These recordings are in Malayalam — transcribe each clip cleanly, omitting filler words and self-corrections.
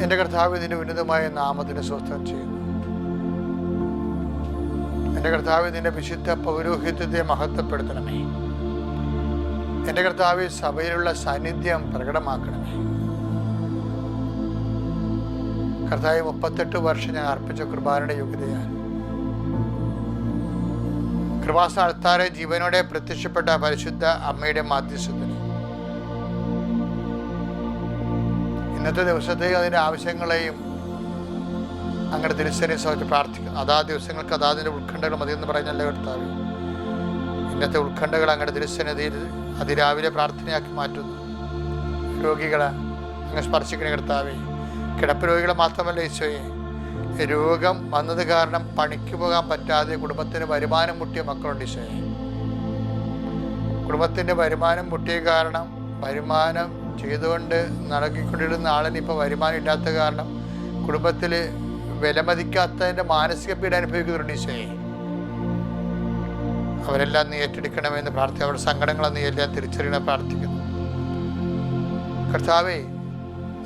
എൻ്റെ കർത്താവ് നിന്റെ ഉന്നതമായ നാമത്തിന് സ്വസ്ഥം ചെയ്യുന്നു. എൻ്റെ കർത്താവ് നിന്റെ വിശുദ്ധ പൗരോഹിത്യത്തെ മഹത്വപ്പെടുത്തണമേ. എൻ്റെ കർത്താവ് സഭയിലുള്ള സാന്നിധ്യം പ്രകടമാക്കണമേ. കർത്താവ് 38 വർഷം ഞാൻ അർപ്പിച്ച കൃപാനയുടെ യോഗ്യതയാൽ കൃപാസ്ഥാനത്താറെ ജീവനോടെ പ്രത്യക്ഷപ്പെട്ട പരിശുദ്ധ അമ്മയുടെ മാധ്യസ്ഥത്തിന് ഇന്നത്തെ ദിവസത്തേക്ക് അതിൻ്റെ ആവശ്യങ്ങളെയും അങ്ങയുടെ തിരുസേനയെ സമയത്ത് പ്രാർത്ഥിക്കുന്നു. അതാ ദിവസങ്ങൾക്ക് അതാതിൻ്റെ ഉത്കണ്ഠകൾ മതിയെന്ന് പറഞ്ഞല്ലേ കർത്താവ്. ഇന്നത്തെ ഉത്കണ്ഠകൾ അങ്ങയുടെ തിരുസന്നിധിയിൽ അതിരാവിലെ പ്രാർത്ഥനയാക്കി മാറ്റുന്നു. രോഗികളെ അങ്ങ് സ്പർശിക്കണ കർത്താവേ. കിടപ്പ് രോഗികളെ മാത്രമല്ല ഈശോയെ, രോഗം വന്നത് കാരണം പണിക്ക് പോകാൻ പറ്റാതെ കുടുംബത്തിന് വരുമാനം മുട്ടിയ മക്കളുണ്ട് ഈശോയെ. കുടുംബത്തിൻ്റെ വരുമാനം മുട്ടിയ കാരണം വരുമാനം ചെയ്തുകൊണ്ട് നടക്കിക്കൊണ്ടിരുന്ന ആളിന് ഇപ്പോൾ വരുമാനം ഇല്ലാത്ത കാരണം കുടുംബത്തിൽ വിലമതിക്കാത്തതിൻ്റെ മാനസിക പീഡ അനുഭവിക്കുന്നുണ്ട് ഈശോയെ. അവരെല്ലാം നീ ഏറ്റെടുക്കണമെന്ന് പ്രാർത്ഥിക്കുക. അവരുടെ സങ്കടങ്ങളെ നീ എല്ലാം തിരിച്ചറിയണം പ്രാർത്ഥിക്കുന്നു. കർത്താവേ,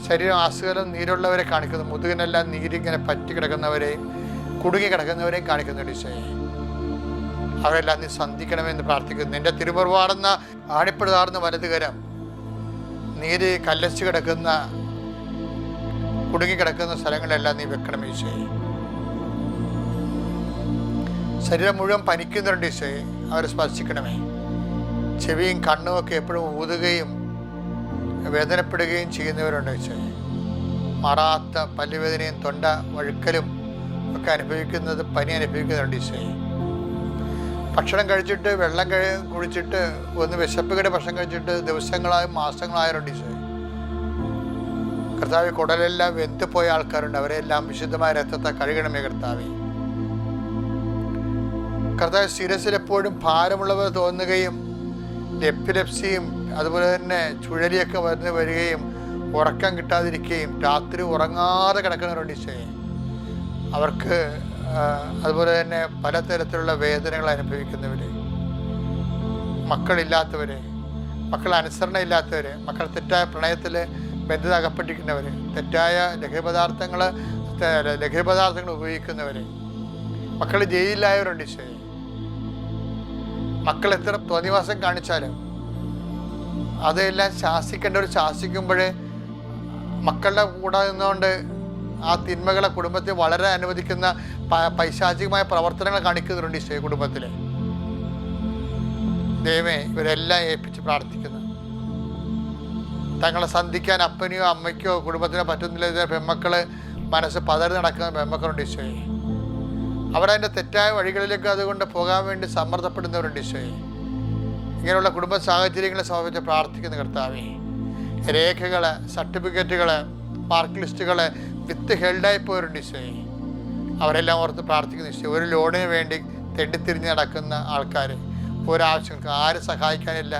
ശരീരം അസുഖം നീരുള്ളവരെ കാണിക്കുന്നു. മുതുകിനെല്ലാം നീരിങ്ങനെ പറ്റി കിടക്കുന്നവരെയും കുടുങ്ങി കിടക്കുന്നവരെയും കാണിക്കുന്നുണ്ട് ഈശോയെ. അവരെല്ലാം നീ സന്ധിക്കണമെന്ന് പ്രാർത്ഥിക്കുന്നു. നിന്റെ തിരുമുറിവാടുന്ന ആണിപ്പെടുതാർന്ന വലതുകരം നീര് കല്ലച്ച് കിടക്കുന്ന കുടുങ്ങിക്കിടക്കുന്ന സ്ഥലങ്ങളെല്ലാം നീ വെക്കണം ഈശോയെ. ശരീരം മുഴുവൻ പനിക്കുന്നുണ്ട് ഈശോയെ, അവരെ സ്പർശിക്കണമേ. ചെവിയും കണ്ണുമൊക്കെ എപ്പോഴും ഊതുകയും വേദനപ്പെടുകയും ചെയ്യുന്നവരുണ്ട് ഈശോയെ. മാറാത്ത പല്ലുവേദനയും തൊണ്ട വഴുക്കലും ഒക്കെ അനുഭവിക്കുന്നത് പനി അനുഭവിക്കുന്നുണ്ട് ഈശോയെ. ഭക്ഷണം കഴിച്ചിട്ട് വെള്ളം കുടിച്ചിട്ട് ഒന്ന് വിശപ്പുകയുടെ ഭക്ഷണം കഴിച്ചിട്ട് ദിവസങ്ങളായും മാസങ്ങളായവരുണ്ട് ഈശോയെ. കർത്താവ് കുടലെല്ലാം വെന്തുപോയ ആൾക്കാരുണ്ട്. അവരെല്ലാം വിശുദ്ധമായ രക്തത്തെ കഴുകണമേ കർത്താവേ. കർത്താവ് ശിരസിൽ എപ്പോഴും ഭാരമുള്ളവർ തോന്നുകയും എപ്പിലെപ്സിയും അതുപോലെ തന്നെ ചുഴലിയൊക്കെ വരികയും ഉറക്കം കിട്ടാതിരിക്കുകയും രാത്രി ഉറങ്ങാതെ കിടക്കുന്നവരുണ്ട് ഈശോയെ. അവർക്ക് അതുപോലെ തന്നെ പലതരത്തിലുള്ള വേദനകൾ അനുഭവിക്കുന്നവർ, മക്കളില്ലാത്തവർ, മക്കൾ അനുസരണ ഇല്ലാത്തവർ, മക്കൾ തെറ്റായ പ്രണയത്തിൽ ബന്ധത അകപ്പെട്ടിരിക്കുന്നവർ, തെറ്റായ ലഹരിപദാർത്ഥങ്ങൾ ഉപയോഗിക്കുന്നവർ, മക്കൾ ജയിലിലായവരുണ്ട് ഈശോയെ. മക്കൾ എത്ര തോന്നിവാസം കാണിച്ചാലും അതെല്ലാം ശാസിക്കേണ്ടവർ ശാസിക്കുമ്പോഴേ മക്കളുടെ കൂടെ നിന്നുകൊണ്ട് ആ തിന്മകളെ കുടുംബത്തിൽ വളരെ അനുവദിക്കുന്ന പൈശാചികമായ പ്രവർത്തനങ്ങൾ കാണിക്കുന്നുണ്ട് ഈശോയെ. കുടുംബത്തിൽ ദൈവമേ, ഇവരെല്ലാം ഏൽപ്പിച്ച് പ്രാർത്ഥിക്കുന്നു. തങ്ങളെ സന്ധിക്കാൻ അപ്പനെയോ അമ്മയ്ക്കോ കുടുംബത്തിനോ പറ്റുന്നില്ല പെൺമക്കള് മനസ്സ് പതറി നടക്കുന്ന പെൺമക്കളുണ്ട് ഈശോയെ. അവരതിൻ്റെ തെറ്റായ വഴികളിലേക്ക് അതുകൊണ്ട് പോകാൻ വേണ്ടി സമ്മർദ്ദപ്പെടുന്നവരുണ്ട് ഈശോയെ. ഇങ്ങനെയുള്ള കുടുംബ സാഹചര്യങ്ങളെ സംബന്ധിച്ച് പ്രാർത്ഥിക്കുന്ന കർത്താവേ, രേഖകൾ, സർട്ടിഫിക്കറ്റുകൾ, മാർക്ക് ലിസ്റ്റുകൾ വിത്ത് ഹെൽഡായി പോയവരുണ്ട് ഈശോയെ. അവരെല്ലാം ഓർത്ത് പ്രാർത്ഥിക്കുന്ന ഈശോ. ഒരു ലോണിന് വേണ്ടി തെണ്ടിത്തിരിഞ്ഞ് നടക്കുന്ന ആൾക്കാർ, ഒരാവശ്യങ്ങൾക്ക് ആരും സഹായിക്കാനില്ല,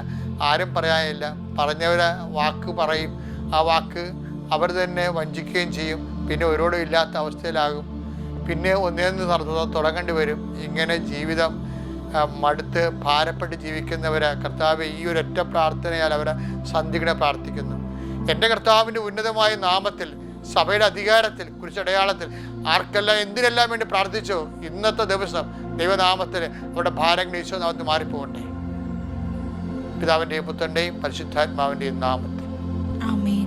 ആരും പറയാനില്ല. പറഞ്ഞവരെ വാക്ക് പറയും, ആ വാക്ക് അവർ തന്നെ വഞ്ചിക്കുകയും ചെയ്യും. പിന്നെ ഒരോടും ഇല്ലാത്ത അവസ്ഥയിലാകും. പിന്നെ ഒന്നേന്ന് തുടങ്ങേണ്ടി വരും. ഇങ്ങനെ ജീവിതം മടുത്ത് ഭാരപ്പെട്ട് ജീവിക്കുന്നവരെ കർത്താവ് ഈ ഒരൊറ്റ പ്രാർത്ഥനയാൽ അവരെ സന്ധികളെ പ്രാർത്ഥിക്കുന്നു. എൻ്റെ കർത്താവിൻ്റെ ഉന്നതമായ നാമത്തിൽ, സഭയുടെ അധികാരത്തിൽ, കുരിശടയാളത്തിൽ ആർക്കെല്ലാം എന്തിനെല്ലാം വേണ്ടി പ്രാർത്ഥിച്ചോ ഇന്നത്തെ ദിവസം ദൈവനാമത്തിൽ അവരുടെ ഭാരങ്ങൾ ഈശോ നാമത്തിൽ മാറിപ്പോകട്ടെ. പിതാവിൻ്റെയും പുത്രൻ്റെയും പരിശുദ്ധാത്മാവിൻ്റെയും നാമത്തിൽ. ആമേൻ.